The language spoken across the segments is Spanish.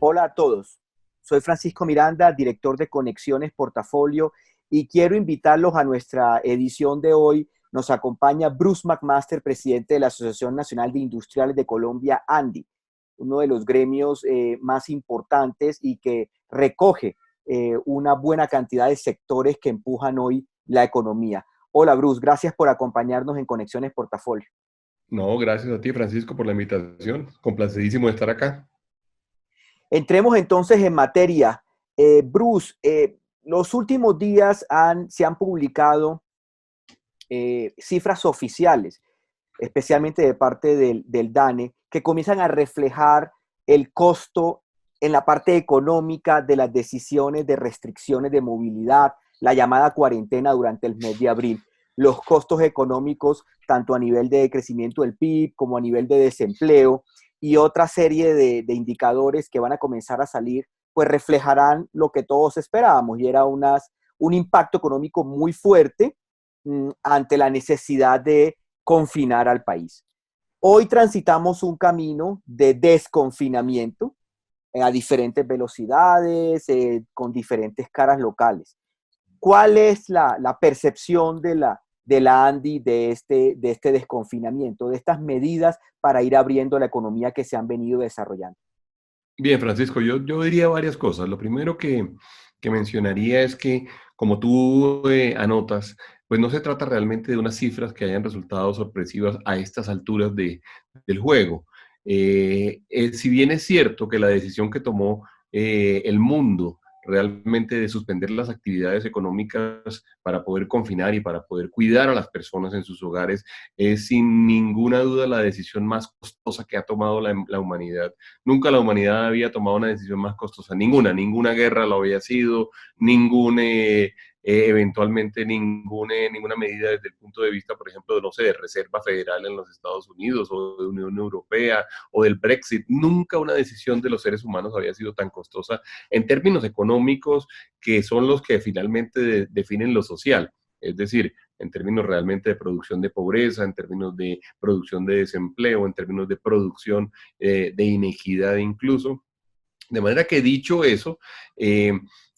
Hola a todos. Soy Francisco Miranda, director de Conexiones Portafolio, y quiero invitarlos a nuestra edición de hoy. Nos acompaña Bruce McMaster, presidente de la Asociación Nacional de Industriales de Colombia, ANDI, uno de los gremios más importantes y que recoge una buena cantidad de sectores que empujan hoy la economía. Hola Bruce, gracias por acompañarnos en Conexiones Portafolio. No, gracias a ti, Francisco, por la invitación. Complacidísimo de estar acá. Entremos entonces en materia. Bruce, los últimos días se han publicado cifras oficiales, especialmente de parte del DANE, que comienzan a reflejar el costo en la parte económica de las decisiones de restricciones de movilidad, la llamada cuarentena durante el mes de abril, los costos económicos tanto a nivel de crecimiento del PIB como a nivel de desempleo y otra serie de indicadores que van a comenzar a salir, pues reflejarán lo que todos esperábamos y era un impacto económico muy fuerte ante la necesidad de confinar al país. Hoy transitamos un camino de desconfinamiento a diferentes velocidades, con diferentes caras locales. ¿Cuál es la percepción de la ANDI de este desconfinamiento, de estas medidas para ir abriendo la economía que se han venido desarrollando? Bien, Francisco, yo diría varias cosas. Lo primero que mencionaría es que, como tú anotas, pues no se trata realmente de unas cifras que hayan resultado sorpresivas a estas alturas del juego. Si bien es cierto que la decisión que tomó el mundo realmente de suspender las actividades económicas para poder confinar y para poder cuidar a las personas en sus hogares es sin ninguna duda la decisión más costosa que ha tomado la humanidad. Nunca la humanidad había tomado una decisión más costosa, ninguna guerra lo había sido, eventualmente ninguna medida desde el punto de vista, por ejemplo, de, no sé, de Reserva Federal en los Estados Unidos o de Unión Europea o del Brexit. Nunca una decisión de los seres humanos había sido tan costosa en términos económicos, que son los que finalmente definen lo social. Es decir, en términos realmente de producción de pobreza, en términos de producción de desempleo, en términos de producción de inequidad incluso. De manera que dicho eso,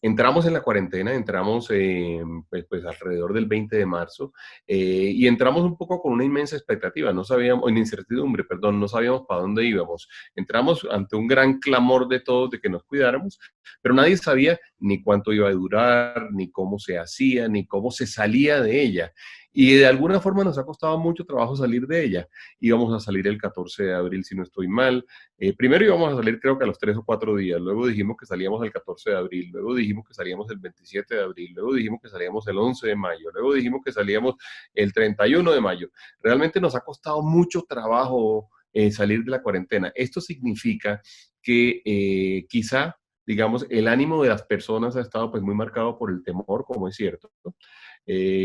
entramos en la cuarentena, entramos pues alrededor del 20 de marzo y entramos un poco con una inmensa expectativa, no sabíamos, en incertidumbre, perdón, no sabíamos para dónde íbamos. Entramos ante un gran clamor de todos de que nos cuidáramos, pero nadie sabía ni cuánto iba a durar, ni cómo se hacía, ni cómo se salía de ella. Y de alguna forma nos ha costado mucho trabajo salir de ella. Íbamos a salir el 14 de abril, si no estoy mal. Primero íbamos a salir creo que a los 3 o 4 días, luego dijimos que salíamos el 14 de abril, luego dijimos que salíamos el 27 de abril, luego dijimos que salíamos el 11 de mayo, luego dijimos que salíamos el 31 de mayo. Realmente nos ha costado mucho trabajo salir de la cuarentena. Esto significa que quizá, digamos, el ánimo de las personas ha estado pues muy marcado por el temor, como es cierto, ¿no?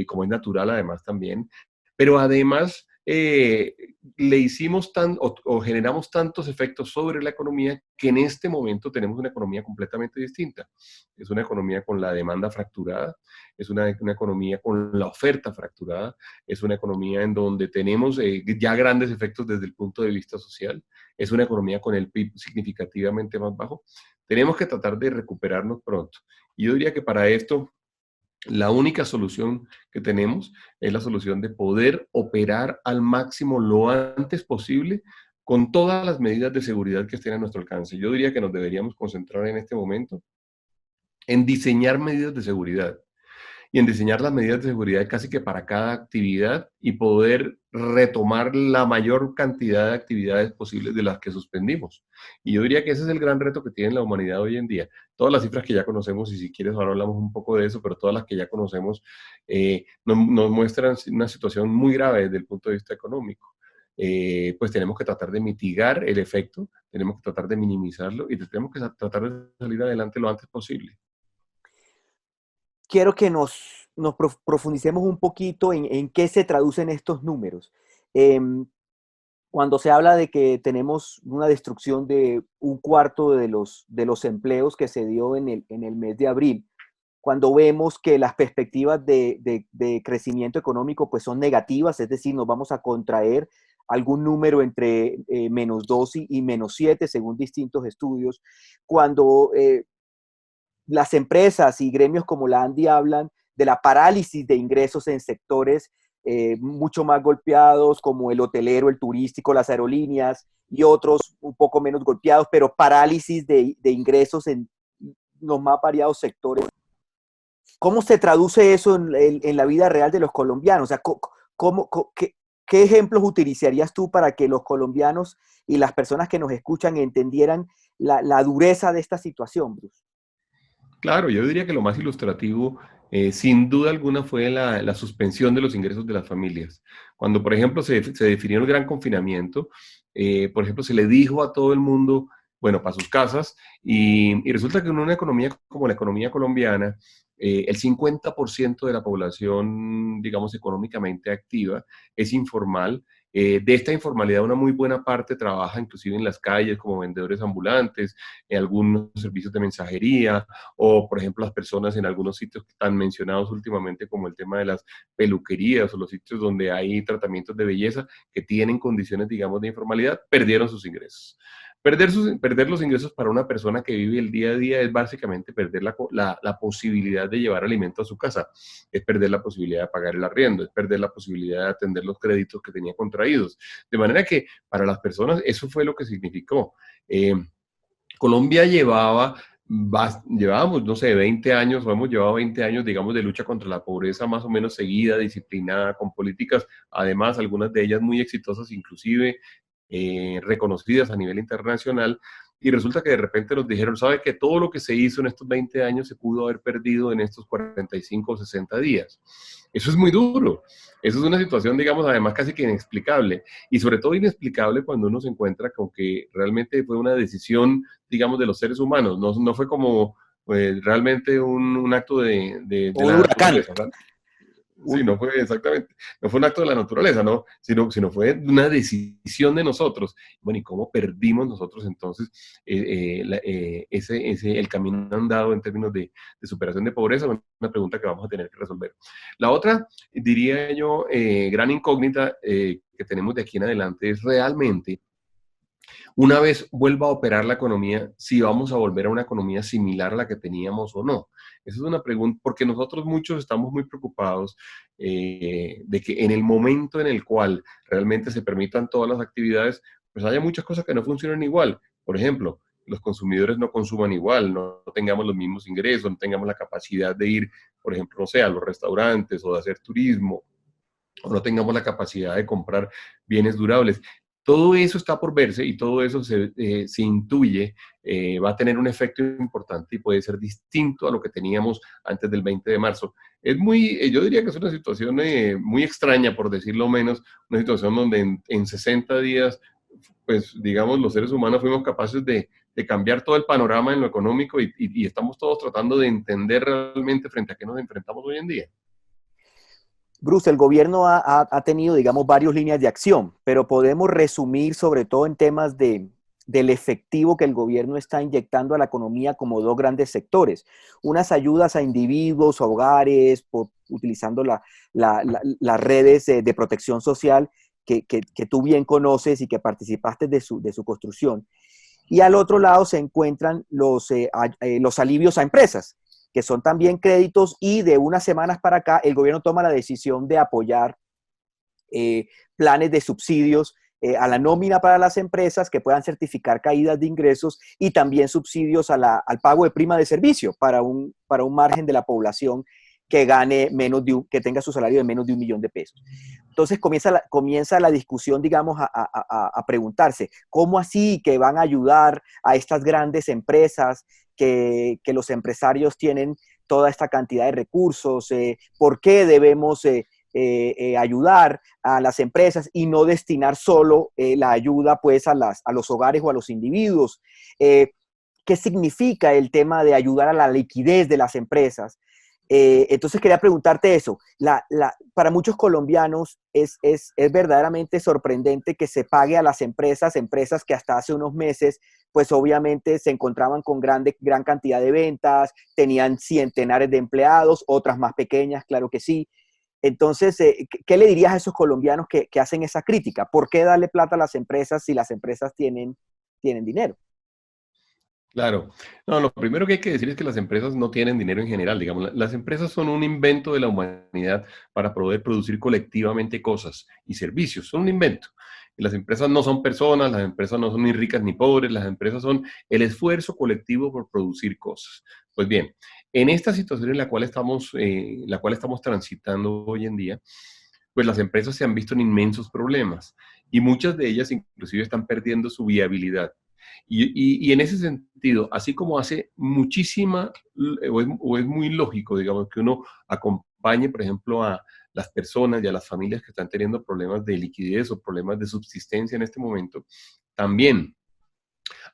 Como es natural además también, pero además le hicimos o generamos tantos efectos sobre la economía que en este momento tenemos una economía completamente distinta. Es una economía con la demanda fracturada, es una economía con la oferta fracturada, es una economía en donde tenemos ya grandes efectos desde el punto de vista social, es una economía con el PIB significativamente más bajo. Tenemos que tratar de recuperarnos pronto. Y yo diría que para esto la única solución que tenemos es la solución de poder operar al máximo lo antes posible con todas las medidas de seguridad que estén a nuestro alcance. Yo diría que nos deberíamos concentrar en este momento en diseñar medidas de seguridad y en diseñar las medidas de seguridad casi que para cada actividad y poder retomar la mayor cantidad de actividades posibles de las que suspendimos. Y yo diría que ese es el gran reto que tiene la humanidad hoy en día. Todas las cifras que ya conocemos, y si quieres ahora hablamos un poco de eso, pero todas las que ya conocemos nos muestran una situación muy grave desde el punto de vista económico. Pues tenemos que tratar de mitigar el efecto, tenemos que tratar de minimizarlo y tenemos que tratar de salir adelante lo antes posible. Quiero que nos profundicemos un poquito en qué se traducen estos números. Em, Cuando se habla de que tenemos una destrucción de un cuarto de los empleos que se dio en el mes de abril, cuando vemos que las perspectivas de crecimiento económico pues son negativas, es decir, nos vamos a contraer algún número entre -2 y -7, según distintos estudios, cuando las empresas y gremios como la ANDI hablan de la parálisis de ingresos en sectores mucho más golpeados, como el hotelero, el turístico, las aerolíneas y otros un poco menos golpeados, pero parálisis de ingresos en los más variados sectores. ¿Cómo se traduce eso en la vida real de los colombianos? O sea, ¿qué ejemplos utilizarías tú para que los colombianos y las personas que nos escuchan entendieran la dureza de esta situación, Bruce? Claro, yo diría que lo más ilustrativo, sin duda alguna, fue la suspensión de los ingresos de las familias. Cuando, por ejemplo, se definió el gran confinamiento, por ejemplo, se le dijo a todo el mundo, bueno, para sus casas, y resulta que en una economía como la economía colombiana, el 50% de la población, digamos, económicamente activa es informal. De esta informalidad, una muy buena parte trabaja inclusive en las calles como vendedores ambulantes, en algunos servicios de mensajería, o por ejemplo las personas en algunos sitios que están mencionados últimamente como el tema de las peluquerías o los sitios donde hay tratamientos de belleza que tienen condiciones, digamos, de informalidad, perdieron sus ingresos. Perder los ingresos para una persona que vive el día a día es básicamente perder la posibilidad de llevar alimento a su casa, es perder la posibilidad de pagar el arriendo, es perder la posibilidad de atender los créditos que tenía contraídos. De manera que para las personas eso fue lo que significó. Colombia llevábamos, no sé, 20 años, o hemos llevado 20 años, digamos, de lucha contra la pobreza más o menos seguida, disciplinada, con políticas, además, algunas de ellas muy exitosas, inclusive reconocidas a nivel internacional, y resulta que de repente nos dijeron, ¿sabe que todo lo que se hizo en estos 20 años se pudo haber perdido en estos 45 o 60 días? Eso es muy duro. Eso es una situación, digamos, además casi que inexplicable. Y sobre todo inexplicable cuando uno se encuentra con que realmente fue una decisión, digamos, de los seres humanos. No fue como realmente un acto de O un la huracán. naturaleza, ¿verdad? Sí, no fue exactamente, no fue un acto de la naturaleza, ¿no? Sino fue una decisión de nosotros. Bueno, ¿y cómo perdimos nosotros entonces el camino andado en términos de superación de pobreza? Una pregunta que vamos a tener que resolver. La otra, diría yo, gran incógnita que tenemos de aquí en adelante es realmente, una vez vuelva a operar la economía, si vamos a volver a una economía similar a la que teníamos o no. Esa es una pregunta, porque nosotros muchos estamos muy preocupados de que en el momento en el cual realmente se permitan todas las actividades, pues haya muchas cosas que no funcionan igual. Por ejemplo, los consumidores no consuman igual, no tengamos los mismos ingresos, no tengamos la capacidad de ir, por ejemplo, no sé, a los restaurantes o de hacer turismo, o no tengamos la capacidad de comprar bienes durables. Todo eso está por verse y todo eso se intuye, va a tener un efecto importante y puede ser distinto a lo que teníamos antes del 20 de marzo. Es muy, yo diría que es una situación muy extraña, por decirlo menos, una situación donde en 60 días, pues digamos, los seres humanos fuimos capaces de cambiar todo el panorama en lo económico y estamos todos tratando de entender realmente frente a qué nos enfrentamos hoy en día. Bruce, el gobierno ha tenido, digamos, varias líneas de acción, pero podemos resumir sobre todo en temas del efectivo que el gobierno está inyectando a la economía como dos grandes sectores. Unas ayudas a individuos, a hogares, utilizando las redes de protección social que tú bien conoces y que participaste de su construcción. Y al otro lado se encuentran los alivios a empresas, que son también créditos, y de unas semanas para acá el gobierno toma la decisión de apoyar planes de subsidios a la nómina para las empresas que puedan certificar caídas de ingresos, y también subsidios al pago de prima de servicio para un margen de la población que gane que tenga su salario de menos de $1.000.000. Entonces comienza la discusión, digamos, a preguntarse, ¿cómo así que van a ayudar a estas grandes empresas que los empresarios tienen toda esta cantidad de recursos? ¿Por qué debemos ayudar a las empresas y no destinar solo la ayuda pues a los hogares o a los individuos? ¿Qué significa el tema de ayudar a la liquidez de las empresas? Entonces quería preguntarte eso. Para muchos colombianos es verdaderamente sorprendente que se pague a las empresas que hasta hace unos meses pues obviamente se encontraban con gran cantidad de ventas, tenían centenares de empleados, otras más pequeñas, claro que sí. Entonces, ¿qué le dirías a esos colombianos que hacen esa crítica? ¿Por qué darle plata a las empresas si las empresas tienen dinero? Claro. No, lo primero que hay que decir es que las empresas no tienen dinero en general, digamos. Las empresas son un invento de la humanidad para poder producir colectivamente cosas y servicios. Son un invento. Y las empresas no son personas, las empresas no son ni ricas ni pobres, las empresas son el esfuerzo colectivo por producir cosas. Pues bien, en esta situación en la cual estamos transitando hoy en día, pues las empresas se han visto en inmensos problemas y muchas de ellas inclusive están perdiendo su viabilidad. Y en ese sentido, así como hace muchísima, o es muy lógico, digamos, que uno acompañe, por ejemplo, a las personas y a las familias que están teniendo problemas de liquidez o problemas de subsistencia en este momento, también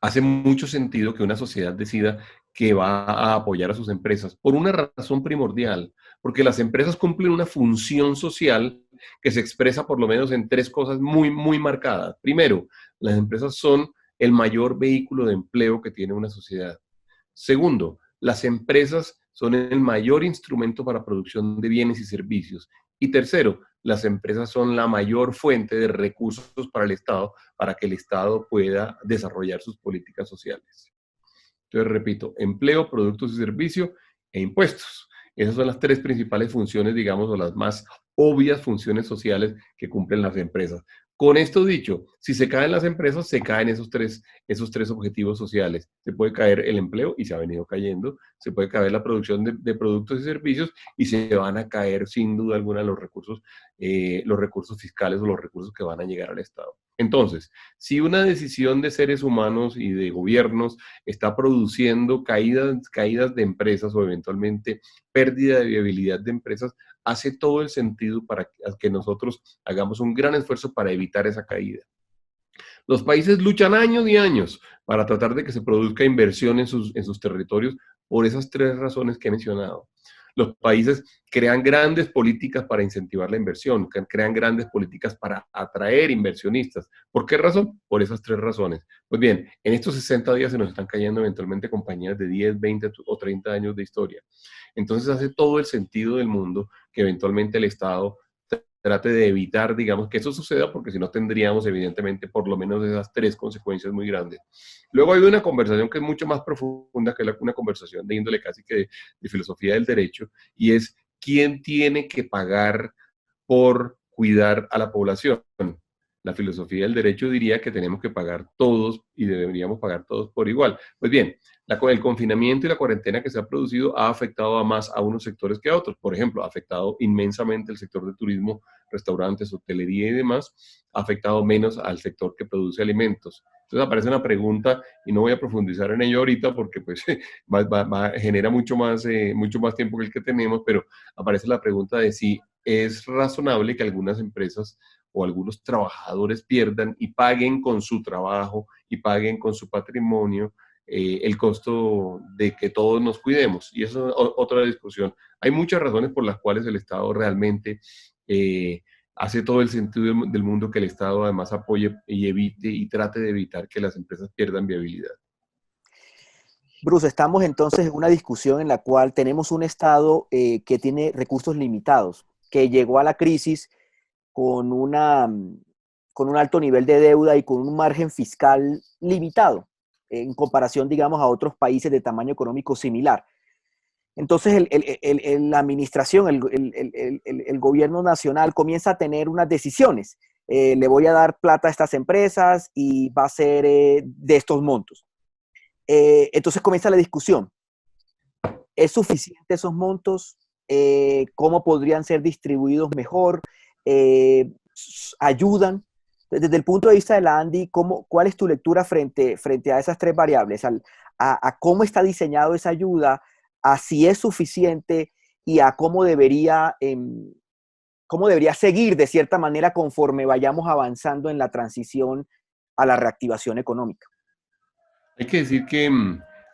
hace mucho sentido que una sociedad decida que va a apoyar a sus empresas por una razón primordial, porque las empresas cumplen una función social que se expresa por lo menos en tres cosas muy, muy marcadas. Primero, las empresas son el mayor vehículo de empleo que tiene una sociedad. Segundo, las empresas son el mayor instrumento para producción de bienes y servicios. Y tercero, las empresas son la mayor fuente de recursos para el Estado, para que el Estado pueda desarrollar sus políticas sociales. Entonces, repito, empleo, productos y servicios e impuestos. Esas son las tres principales funciones, digamos, o las más obvias funciones sociales que cumplen las empresas. Con esto dicho, si se caen las empresas, se caen esos tres objetivos sociales. Se puede caer el empleo y se ha venido cayendo, se puede caer la producción de productos y servicios y se van a caer sin duda alguna los recursos fiscales o los recursos que van a llegar al Estado. Entonces, si una decisión de seres humanos y de gobiernos está produciendo caídas de empresas o eventualmente pérdida de viabilidad de empresas, hace todo el sentido para que nosotros hagamos un gran esfuerzo para evitar esa caída. Los países luchan años y años para tratar de que se produzca inversión en sus territorios por esas tres razones que he mencionado. Los países crean grandes políticas para incentivar la inversión, crean grandes políticas para atraer inversionistas. ¿Por qué razón? Por esas tres razones. Pues bien, en estos 60 días se nos están cayendo eventualmente compañías de 10, 20 o 30 años de historia. Entonces hace todo el sentido del mundo que eventualmente el Estado trate de evitar, digamos, que eso suceda, porque si no tendríamos, evidentemente, por lo menos esas tres consecuencias muy grandes. Luego hay una conversación que es mucho más profunda, que es una conversación de índole casi que de filosofía del derecho, y es quién tiene que pagar por cuidar a la población. La filosofía del derecho diría que tenemos que pagar todos y deberíamos pagar todos por igual. Pues bien, el confinamiento y la cuarentena que se ha producido ha afectado a más a unos sectores que a otros. Por ejemplo, ha afectado inmensamente el sector de turismo, restaurantes, hotelería y demás. Ha afectado menos al sector que produce alimentos. Entonces aparece una pregunta, y no voy a profundizar en ello ahorita porque pues genera mucho más tiempo que el que tenemos, pero aparece la pregunta de si es razonable que algunas empresas o algunos trabajadores pierdan y paguen con su trabajo y paguen con su patrimonio el costo de que todos nos cuidemos. Y eso es otra discusión. Hay muchas razones por las cuales el Estado realmente hace todo el sentido del mundo que el Estado además apoye y evite y trate de evitar que las empresas pierdan viabilidad. Bruce, estamos entonces en una discusión en la cual tenemos un Estado que tiene recursos limitados, que llegó a la crisis con, con un alto nivel de deuda y con un margen fiscal limitado en comparación, digamos, a otros países de tamaño económico similar. Entonces, la administración, el gobierno nacional comienza a tener unas decisiones. Le voy a dar plata a estas empresas y va a ser de estos montos. Entonces comienza la discusión. ¿Es suficiente esos montos? ¿Cómo podrían ser distribuidos mejor? ¿Ayudan? Desde el punto de vista de la Andy, ¿cuál es tu lectura frente a esas tres variables? A cómo está diseñado esa ayuda, a si es suficiente y a cómo debería seguir de cierta manera conforme vayamos avanzando en la transición a la reactivación económica. Hay que decir que,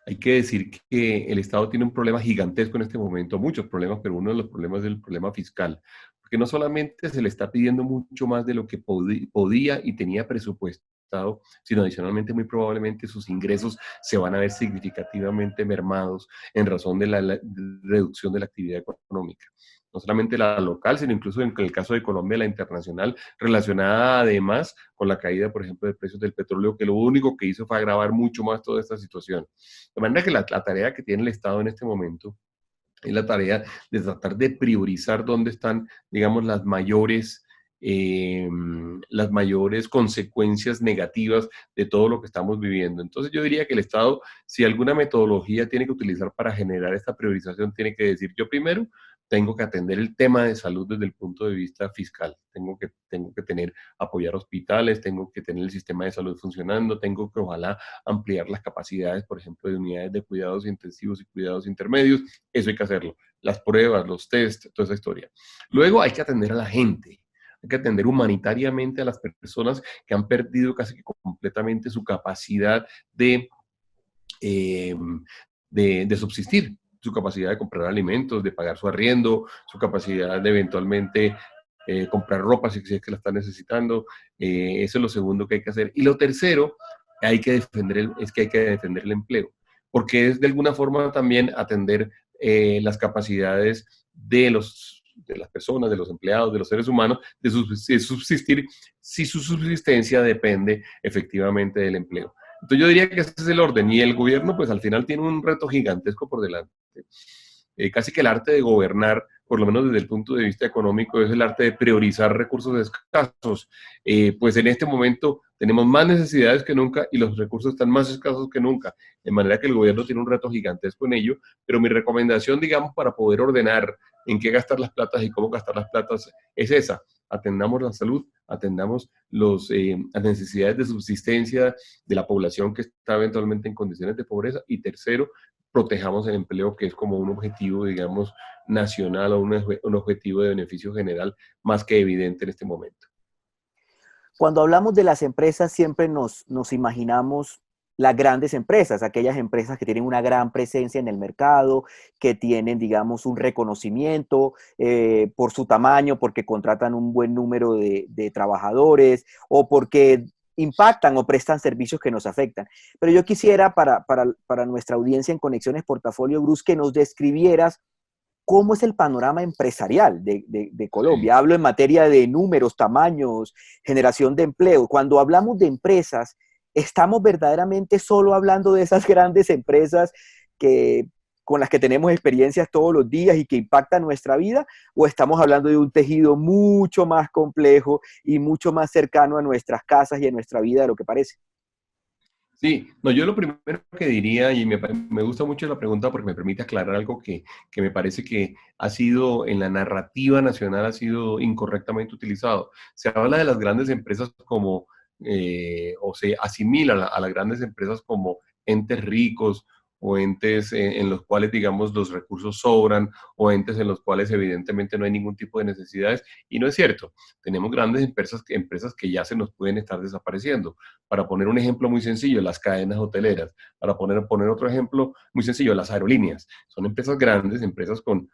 hay que decir que el Estado tiene un problema gigantesco en este momento, muchos problemas, pero uno de los problemas es el problema fiscal, porque no solamente se le está pidiendo mucho más de lo que podía y tenía presupuestado, sino adicionalmente muy probablemente sus ingresos se van a ver significativamente mermados en razón de la reducción de la actividad económica. no solamente la local, sino incluso en el caso de Colombia, la internacional, relacionada además con la caída, por ejemplo, de precios del petróleo, que lo único que hizo fue agravar mucho más toda esta situación. De manera que la tarea que tiene el Estado en este momento es la tarea de tratar de priorizar dónde están, digamos, las mayores consecuencias negativas de todo lo que estamos viviendo. Entonces yo diría que el Estado, si alguna metodología tiene que utilizar para generar esta priorización, tiene que decir, yo primero tengo que atender el tema de salud desde el punto de vista fiscal. Tengo que apoyar hospitales, tengo que tener el sistema de salud funcionando, tengo que ojalá ampliar las capacidades, por ejemplo, de unidades de cuidados intensivos y cuidados intermedios. Eso hay que hacerlo. Las pruebas, los test, toda esa historia. Luego hay que atender a la gente. Hay que atender humanitariamente a las personas que han perdido casi que completamente su capacidad eh, de subsistir, su capacidad de comprar alimentos, de pagar su arriendo, su capacidad de eventualmente comprar ropa si es que la están necesitando. Eso es lo segundo que hay que hacer. Y lo tercero es que hay que defender el empleo, porque es de alguna forma también atender las capacidades de las personas, de los empleados, de los seres humanos, de subsistir si su subsistencia depende efectivamente del empleo. Entonces yo diría que ese es el orden y el gobierno pues al final tiene un reto gigantesco por delante. Casi que el arte de gobernar, por lo menos desde el punto de vista económico, es el arte de priorizar recursos escasos. Pues en este momento tenemos más necesidades que nunca y los recursos están más escasos que nunca, de manera que el gobierno tiene un reto gigantesco en ello, pero mi recomendación, digamos, para poder ordenar en qué gastar las platas y cómo gastar las platas es esa: atendamos la salud, atendamos las necesidades de subsistencia de la población que está eventualmente en condiciones de pobreza, y tercero, protejamos el empleo, que es como un objetivo, digamos, nacional o un objetivo de beneficio general más que evidente en este momento. Cuando hablamos de las empresas, siempre nos imaginamos las grandes empresas, aquellas empresas que tienen una gran presencia en el mercado, que tienen, digamos, un reconocimiento por su tamaño, porque contratan un buen número de trabajadores o porque impactan o prestan servicios que nos afectan. Pero yo quisiera para nuestra audiencia en Conexiones Portafolio, Bruce, que nos describieras cómo es el panorama empresarial de Colombia. Sí. Hablo en materia de números, tamaños, generación de empleo. Cuando hablamos de empresas, ¿estamos verdaderamente solo hablando de esas grandes empresas con las que tenemos experiencias todos los días y que impactan nuestra vida? ¿O estamos hablando de un tejido mucho más complejo y mucho más cercano a nuestras casas y a nuestra vida de lo que parece? Sí, no, yo lo primero que diría, y me gusta mucho la pregunta porque me permite aclarar algo que me parece que ha sido, en la narrativa nacional, ha sido incorrectamente utilizado. Se habla de las grandes empresas como, o se asimila a las grandes empresas como entes ricos o entes en los cuales, digamos, los recursos sobran, o entes en los cuales evidentemente no hay ningún tipo de necesidades, y no es cierto. Tenemos grandes empresas que ya se nos pueden estar desapareciendo. Para poner un ejemplo muy sencillo, las cadenas hoteleras. Para poner otro ejemplo muy sencillo, las aerolíneas. Son empresas grandes, empresas con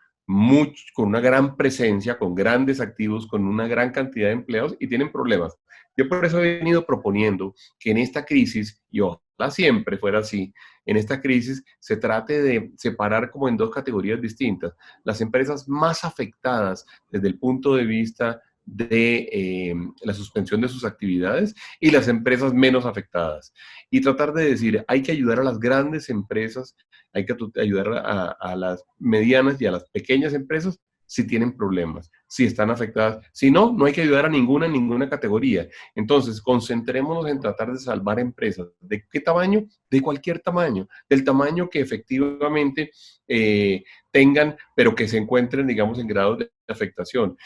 una gran presencia, con grandes activos, con una gran cantidad de empleados, y tienen problemas. Yo por eso he venido proponiendo que en esta crisis, y ojalá siempre fuera así, en esta crisis se trate de separar como en dos categorías distintas: las empresas más afectadas desde el punto de vista de la suspensión de sus actividades, y las empresas menos afectadas. Y tratar de decir, hay que ayudar a las grandes empresas, hay que ayudar a las medianas y a las pequeñas empresas si tienen problemas, si están afectadas. Si no, no hay que ayudar a ninguna en ninguna categoría. Entonces, concentrémonos en tratar de salvar empresas. ¿De qué tamaño? De cualquier tamaño. Del tamaño que efectivamente tengan, pero que se encuentren, digamos, en grados de afectación.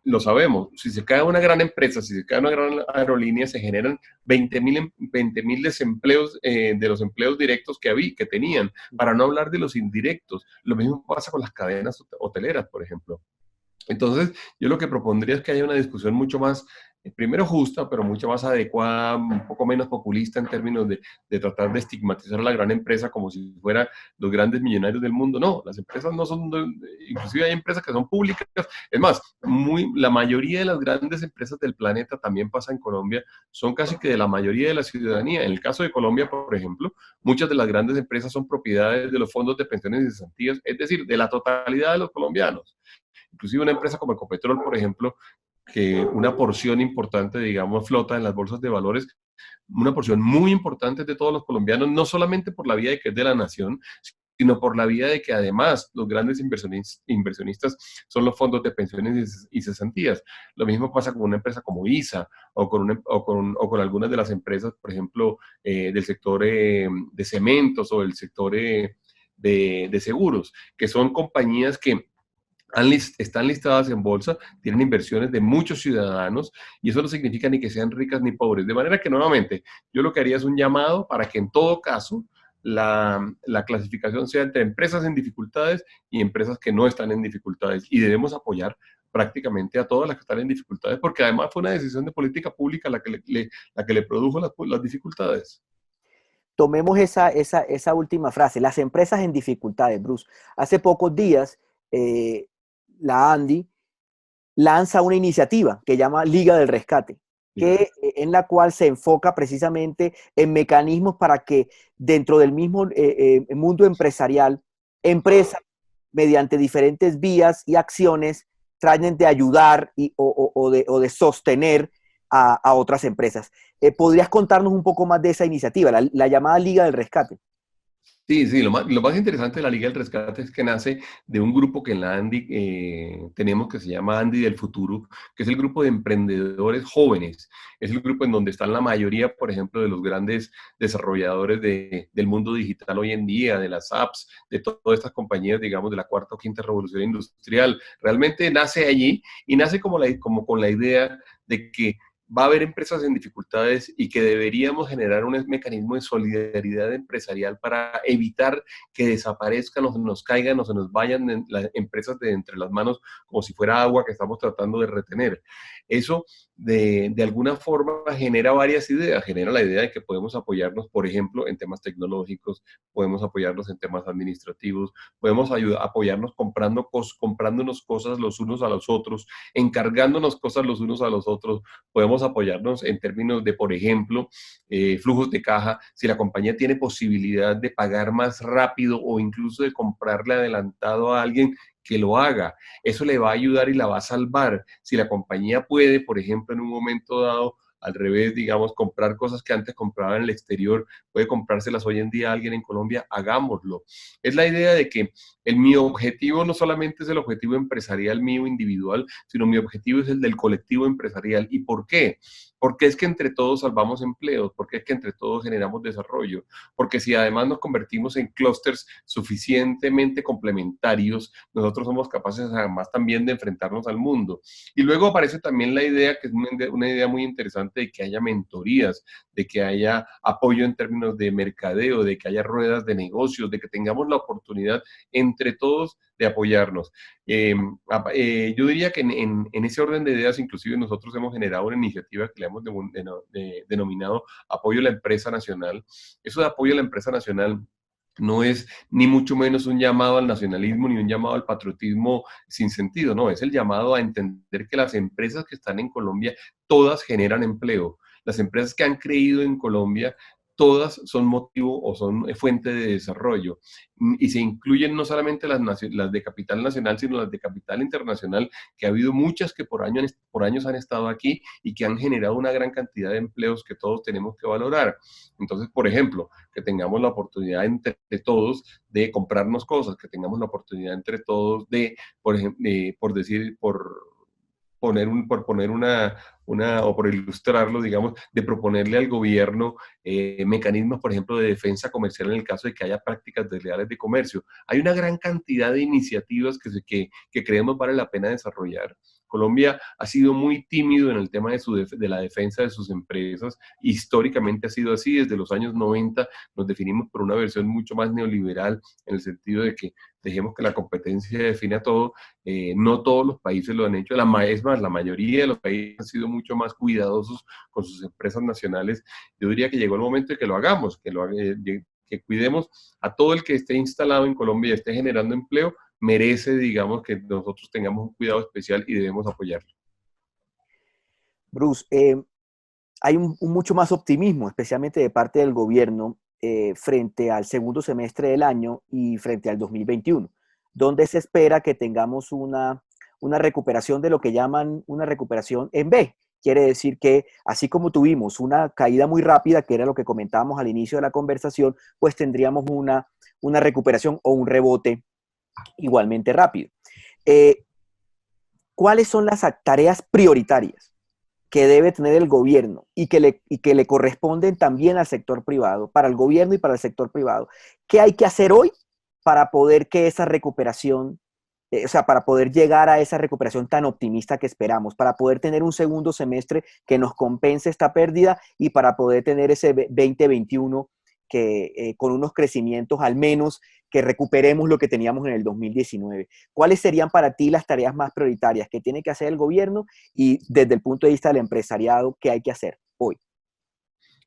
Lo sabemos, si se cae una gran empresa, si se cae una gran aerolínea, se generan 20.000 desempleos de los empleos directos que tenían, para no hablar de los indirectos. Lo mismo pasa con las cadenas hoteleras, por ejemplo. Entonces, yo lo que propondría es que haya una discusión mucho más, primero justa, pero mucho más adecuada, un poco menos populista en términos de tratar de estigmatizar a la gran empresa como si fuera los grandes millonarios del mundo. No, las empresas no son, inclusive hay empresas que son públicas. Es más, la mayoría de las grandes empresas del planeta, también pasa en Colombia, son casi que de la mayoría de la ciudadanía. En el caso de Colombia, por ejemplo, muchas de las grandes empresas son propiedades de los fondos de pensiones y cesantías, es decir, de la totalidad de los colombianos. Inclusive una empresa como Ecopetrol, por ejemplo, que una porción importante, digamos, flota en las bolsas de valores, una porción muy importante de todos los colombianos, no solamente por la vía de que es de la nación, sino por la vía de que además los grandes inversionistas son los fondos de pensiones y cesantías. Lo mismo pasa con una empresa como ISA o con algunas de las empresas, por ejemplo, del sector de cementos o del sector de seguros, que son compañías que están listadas en bolsa, tienen inversiones de muchos ciudadanos y eso no significa ni que sean ricas ni pobres. De manera que nuevamente yo lo que haría es un llamado para que en todo caso la clasificación sea entre empresas en dificultades y empresas que no están en dificultades y debemos apoyar prácticamente a todas las que están en dificultades porque además fue una decisión de política pública la que le produjo las dificultades. Tomemos esa última frase, las empresas en dificultades, Bruce. Hace pocos días, la Andy lanza una iniciativa que llama Liga del Rescate, en la cual se enfoca precisamente en mecanismos para que dentro del mismo mundo empresarial, empresas mediante diferentes vías y acciones traten de ayudar o de sostener a otras empresas. ¿Podrías contarnos un poco más de esa iniciativa, la llamada Liga del Rescate? Sí, sí, lo más interesante de la Liga del Rescate es que nace de un grupo que en la Andy tenemos que se llama Andy del Futuro, que es el grupo de emprendedores jóvenes. Es el grupo en donde están la mayoría, por ejemplo, de los grandes desarrolladores del mundo digital hoy en día, de las apps, de todas estas compañías, digamos, de la cuarta o quinta revolución industrial. Realmente nace allí y nace como con la idea de que va a haber empresas en dificultades y que deberíamos generar un mecanismo de solidaridad empresarial para evitar que desaparezcan o se nos caigan o se nos vayan las empresas de entre las manos como si fuera agua que estamos tratando de retener. Eso de alguna forma genera varias ideas, genera la idea de que podemos apoyarnos, por ejemplo, en temas tecnológicos, podemos apoyarnos en temas administrativos, podemos apoyarnos comprándonos cosas los unos a los otros, encargándonos cosas los unos a los otros, podemos apoyarnos en términos de, por ejemplo, flujos de caja, si la compañía tiene posibilidad de pagar más rápido o incluso de comprarle adelantado a alguien que lo haga. Eso le va a ayudar y la va a salvar. Si la compañía puede, por ejemplo, en un momento dado, al revés, digamos, comprar cosas que antes compraba en el exterior, puede comprárselas hoy en día a alguien en Colombia, hagámoslo. Es la idea de que mi objetivo no solamente es el objetivo empresarial mío individual, sino mi objetivo es el del colectivo empresarial. ¿Y por qué? Porque es que entre todos salvamos empleos, porque es que entre todos generamos desarrollo, porque si además nos convertimos en clústeres suficientemente complementarios, nosotros somos capaces además también de enfrentarnos al mundo. Y luego aparece también la idea, que es una idea muy interesante, de que haya mentorías, de que haya apoyo en términos de mercadeo, de que haya ruedas de negocios, de que tengamos la oportunidad entre todos de apoyarnos. Yo diría que en ese orden de ideas, inclusive nosotros hemos generado una iniciativa que le hemos denominado Apoyo a la Empresa Nacional. Eso de apoyo a la empresa nacional no es ni mucho menos un llamado al nacionalismo ni un llamado al patriotismo sin sentido, no, es el llamado a entender que las empresas que están en Colombia, todas generan empleo. Las empresas que han creído en Colombia, todas son motivo o son fuente de desarrollo. Y se incluyen no solamente las de capital nacional, sino las de capital internacional, que ha habido muchas que por años han estado aquí y que han generado una gran cantidad de empleos que todos tenemos que valorar. Entonces, por ejemplo, que tengamos la oportunidad entre todos de comprarnos cosas, que tengamos la oportunidad entre todos de, por ejemplo, por poner o por ilustrarlo, digamos, de proponerle al gobierno mecanismos, por ejemplo, de defensa comercial en el caso de que haya prácticas desleales de comercio. Hay una gran cantidad de iniciativas que creemos vale la pena desarrollar. Colombia ha sido muy tímido en el tema de la defensa de sus empresas. Históricamente ha sido así. Desde los años 90 nos definimos por una versión mucho más neoliberal, en el sentido de que dejemos que la competencia define todo. No todos los países lo han hecho. Es más, la mayoría de los países han sido mucho más cuidadosos con sus empresas nacionales. Yo diría que llegó el momento de que lo hagamos, que cuidemos a todo el que esté instalado en Colombia y esté generando empleo, merece, digamos, que nosotros tengamos un cuidado especial y debemos apoyarlo. Bruce, hay un mucho más optimismo, especialmente de parte del gobierno, frente al segundo semestre del año y frente al 2021, donde se espera que tengamos una recuperación de lo que llaman una recuperación en V. Quiere decir que así como tuvimos una caída muy rápida, que era lo que comentábamos al inicio de la conversación, pues tendríamos una recuperación o un rebote igualmente rápido. ¿Cuáles son las tareas prioritarias que debe tener el gobierno y que le corresponden también al sector privado, para el gobierno y para el sector privado? ¿Qué hay que hacer hoy para poder que esa recuperación, o sea, para poder llegar a esa recuperación tan optimista que esperamos, para poder tener un segundo semestre que nos compense esta pérdida y para poder tener ese 2021 que con unos crecimientos al menos que recuperemos lo que teníamos en el 2019? ¿Cuáles serían para ti las tareas más prioritarias que tiene que hacer el gobierno y desde el punto de vista del empresariado, qué hay que hacer hoy?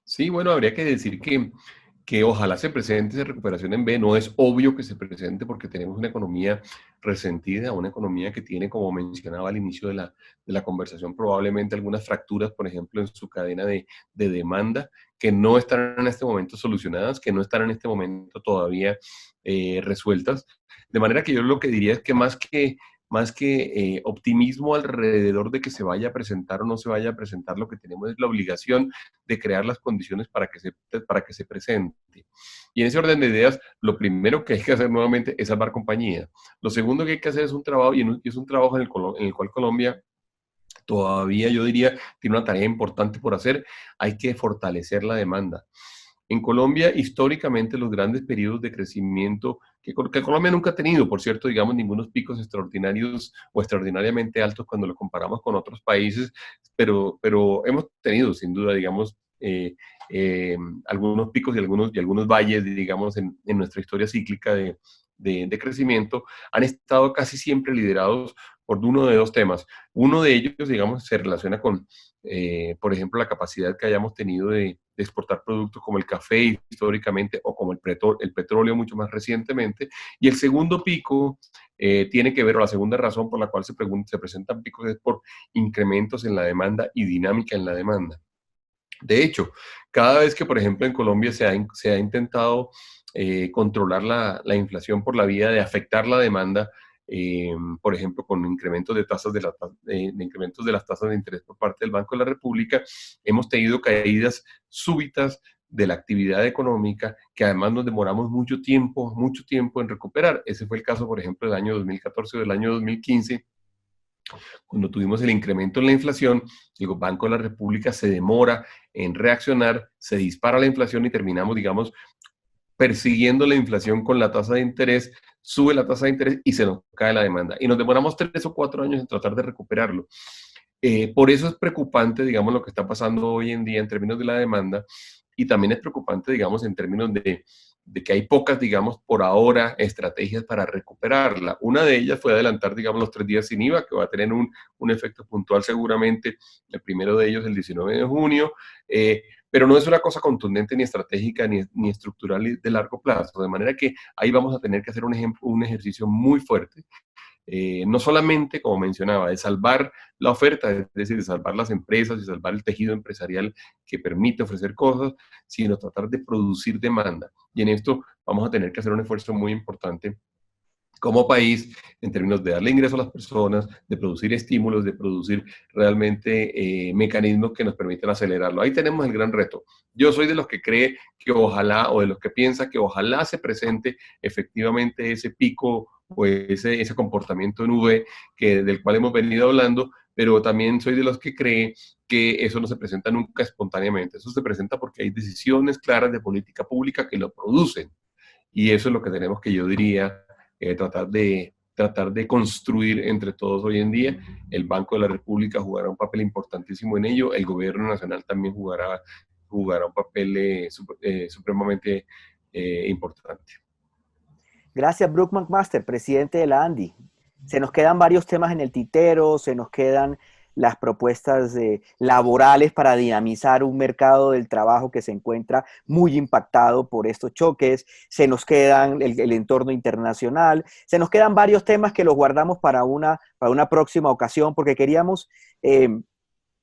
Sí, bueno, habría que decir que ojalá se presente esa recuperación en B. No es obvio que se presente porque tenemos una economía resentida, una economía que tiene, como mencionaba al inicio de la conversación, probablemente algunas fracturas, por ejemplo, en su cadena de demanda, que no están en este momento solucionadas, que no están en este momento todavía resueltas. De manera que yo lo que diría es que más que optimismo alrededor de que se vaya a presentar o no se vaya a presentar, lo que tenemos es la obligación de crear las condiciones para que se presente. Y en ese orden de ideas, lo primero que hay que hacer nuevamente es salvar compañía. Lo segundo que hay que hacer es un trabajo, y es un trabajo en el cual Colombia todavía, yo diría, tiene una tarea importante por hacer. Hay que fortalecer la demanda. En Colombia, históricamente, los grandes periodos de crecimiento que Colombia nunca ha tenido, por cierto, digamos, ningunos picos extraordinarios o extraordinariamente altos cuando lo comparamos con otros países, pero hemos tenido, sin duda, digamos, algunos picos y algunos valles, digamos, en nuestra historia cíclica de crecimiento, han estado casi siempre liderados por uno de dos temas. Uno de ellos, digamos, se relaciona con, por ejemplo, la capacidad que hayamos tenido de exportar productos como el café históricamente o como el petróleo mucho más recientemente. Y el segundo pico tiene que ver, o la segunda razón por la cual se presentan picos es por incrementos en la demanda y dinámica en la demanda. De hecho, cada vez que, por ejemplo, en Colombia se ha intentado controlar la inflación por la vía de afectar la demanda, por ejemplo, con incrementos de incrementos de las tasas de interés por parte del Banco de la República, hemos tenido caídas súbitas de la actividad económica que además nos demoramos mucho tiempo en recuperar. Ese fue el caso, por ejemplo, del año 2014 o del año 2015, cuando tuvimos el incremento en la inflación. El Banco de la República se demora en reaccionar, se dispara la inflación y terminamos, digamos, persiguiendo la inflación con la tasa de interés, sube la tasa de interés y se nos cae la demanda. Y nos demoramos 3 o 4 años en tratar de recuperarlo. Por eso es preocupante, digamos, lo que está pasando hoy en día en términos de la demanda, y también es preocupante, digamos, en términos de que hay pocas, digamos, por ahora, estrategias para recuperarla. Una de ellas fue adelantar, digamos, los 3 días sin IVA, que va a tener un efecto puntual seguramente, el primero de ellos el 19 de junio, pero no es una cosa contundente ni estratégica ni estructural de largo plazo, de manera que ahí vamos a tener que hacer un ejercicio muy fuerte, no solamente, como mencionaba, de salvar la oferta, es decir, de salvar las empresas y salvar el tejido empresarial que permite ofrecer cosas, sino tratar de producir demanda. Y en esto vamos a tener que hacer un esfuerzo muy importante como país, en términos de darle ingreso a las personas, de producir estímulos, de producir realmente mecanismos que nos permitan acelerarlo. Ahí tenemos el gran reto. Yo soy de los que cree que ojalá, o de los que piensa que ojalá se presente efectivamente ese pico o ese comportamiento en V del cual hemos venido hablando, pero también soy de los que cree que eso no se presenta nunca espontáneamente. Eso se presenta porque hay decisiones claras de política pública que lo producen. Y eso es lo que tenemos que, yo diría, tratar de construir entre todos hoy en día. El Banco de la República jugará un papel importantísimo en ello. El gobierno nacional también jugará un papel supremamente importante. Gracias, Brooke McMaster, presidente de la ANDI. Se nos quedan varios temas en el tintero, se nos quedan las propuestas laborales para dinamizar un mercado del trabajo que se encuentra muy impactado por estos choques, se nos quedan el entorno internacional, se nos quedan varios temas que los guardamos para una próxima ocasión, porque queríamos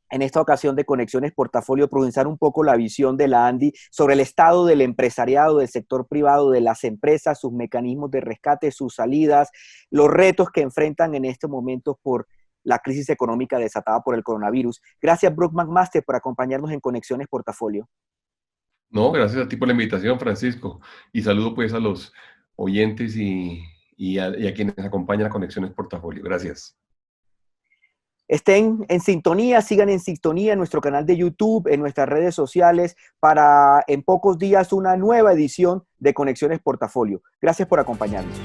en esta ocasión de Conexiones Portafolio, profundizar un poco la visión de la Andy sobre el estado del empresariado, del sector privado, de las empresas, sus mecanismos de rescate, sus salidas, los retos que enfrentan en estos momentos por la crisis económica desatada por el coronavirus. Gracias, Brock McMaster, por acompañarnos en Conexiones Portafolio. No, gracias a ti por la invitación, Francisco. Y saludo pues a los oyentes y a quienes acompañan a Conexiones Portafolio. Gracias. Estén en sintonía, sigan en sintonía en nuestro canal de YouTube, en nuestras redes sociales, para en pocos días una nueva edición de Conexiones Portafolio. Gracias por acompañarnos.